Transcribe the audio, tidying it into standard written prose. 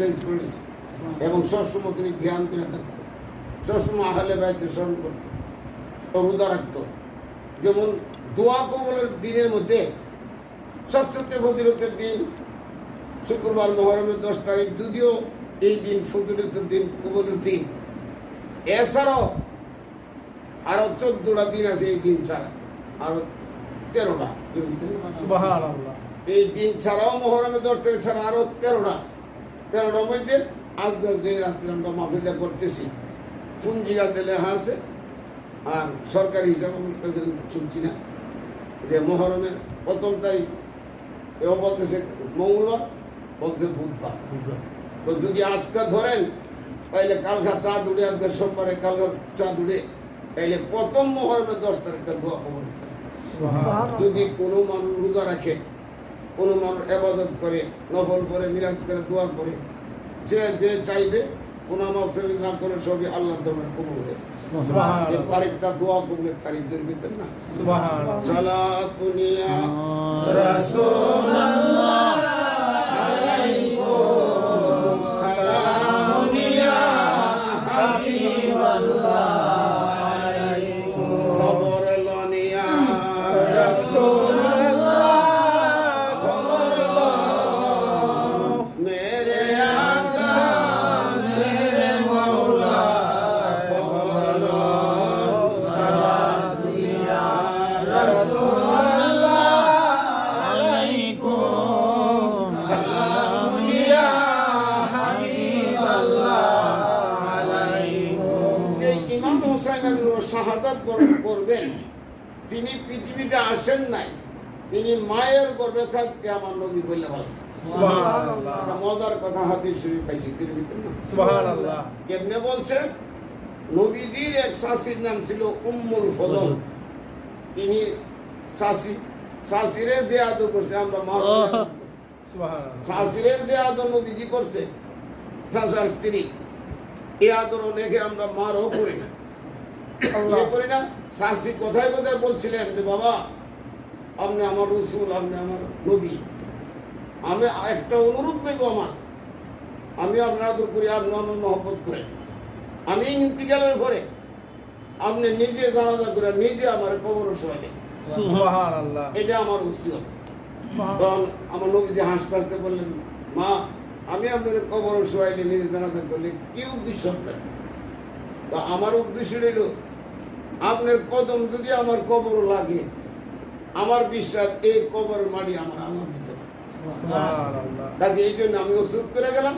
Change করেছে এবং সবসময় তিনি ধ্যান করে থাকতো, সবসময় আহলে বাইতকে স্মরণ করতো, রোজা রাখতো। যেমন দোয়া কবুলের দিনের মধ্যে সবচেয়ে ফজিলতের দিন শুক্রবার মুহররমের 10 তারিখ, যদিও এই দিন ফজিলতের দিন, কবুলের দিন। এছাড়াও আরো 14টা দিন আছে এই দিন ছাড়া, আরো 13টা। সুবহানাল্লাহ। এই দিন ছাড়াও মুহররমের 10 তারিখ ছাড়া আরো 13টার মধ্যে আজকে যে রাত্রে আমরা মাহফিলটা করতেছি ফুঞ্জিয়াতে লেখা আছে, আর সরকারি হিসাবে আমি শুনছি না যে মুহররমের 1ম তারিখ, এও বলতেছে মঙ্গলবার, বলতেছে বুধবার। তো যদি আজকে ধরেন তাইলে কালকা চাঁদ উঠে, আজকে সোমবারে কালকা চাঁদ উঠে, তাইলে 1ম মুহররমের 10 তারিখটা দোয়া কবুল হয়। যদি কোনো মানুষ রোজা রাখে, কোনো মানুষ ইবাদত করে, নফল করে, মিরাজ করে, দোয়া করে, যে যে চাইবে গুনাহ মাফ না করে সবই আল্লাহর দরবারে কবুল হয়ে যায়। সুবহানাল্লাহ। এই তারিখটা দোয়া কবুলের তারিখের ভিতরে না। সুবহানাল্লাহ। সালাতুন ইয়া রাসূলুল্লাহ আলাইকুম, সালামুন ইয়া হাবিবাল্লাহ আলাইকুম, খবর লন ইয়া রাসূলুল্লাহ, খবর লন মেরে আকা শেরে মাওলা, খবর লন সালাতুন ইয়া রাসূলুল্লাহ আলাইকুম, সালামুন ইয়া হাবিবাল্লাহ আলাইকুম। যে ইমাম হুসাইন শাহাদাত বরণ করবেন, তিনি পৃথিবীতে আসেন নাই, তিনি মায়ের গর্ভে থাকতে আমার নবী বলে বলেছেন। সুবহানাল্লাহ। একটা মজার কথা হাদিস শরীফ পাইছি তিরমিজিতে না। সুবহানাল্লাহ। কেমনে বলছে? নবীজির এক শাশির নাম ছিল উম্মুল ফদল। তিনি শাশিরে যে আদর করছে, আমরা মা সুবহানাল্লাহ। শাশিরে যে আদর নবীজি করছে, শাশার স্ত্রী, এই আদর অনেকে আমরা মারও করি না, করি না। শাশি কোথায় কোথায় বলছিলেন যে বাবা আপনি আমার রসুল, আপনি আমার নবী, আমি একটা অনুরোধ দেব, আমি আপনার আদর করি, আপনি আমার মহব্বত করেন, আমি ইন্তিকালের পরে আপনি নিজে জানাজা করে নিজে আমার কবর শোয়াবেন, সুবহানাল্লাহ। এটা আমার উসিয়ত। তখন আমার নবীজি হাসতে হাসতে বললেন, মা আমি আপনার কবর শোয়াইলে নিজে জানাজা করলে কি উদ্দেশ্য আপনার? তো আমার উদ্দেশ্য রইল আপনার কদম যদি আমার কবর লাগে, আমার বিশ্বাস এই কবরের মাটি আমার আল্লাহ দিতে পারে। সুবহানাল্লাহ। কাজে এই জন্য আমি ওষুধ করে গেলাম,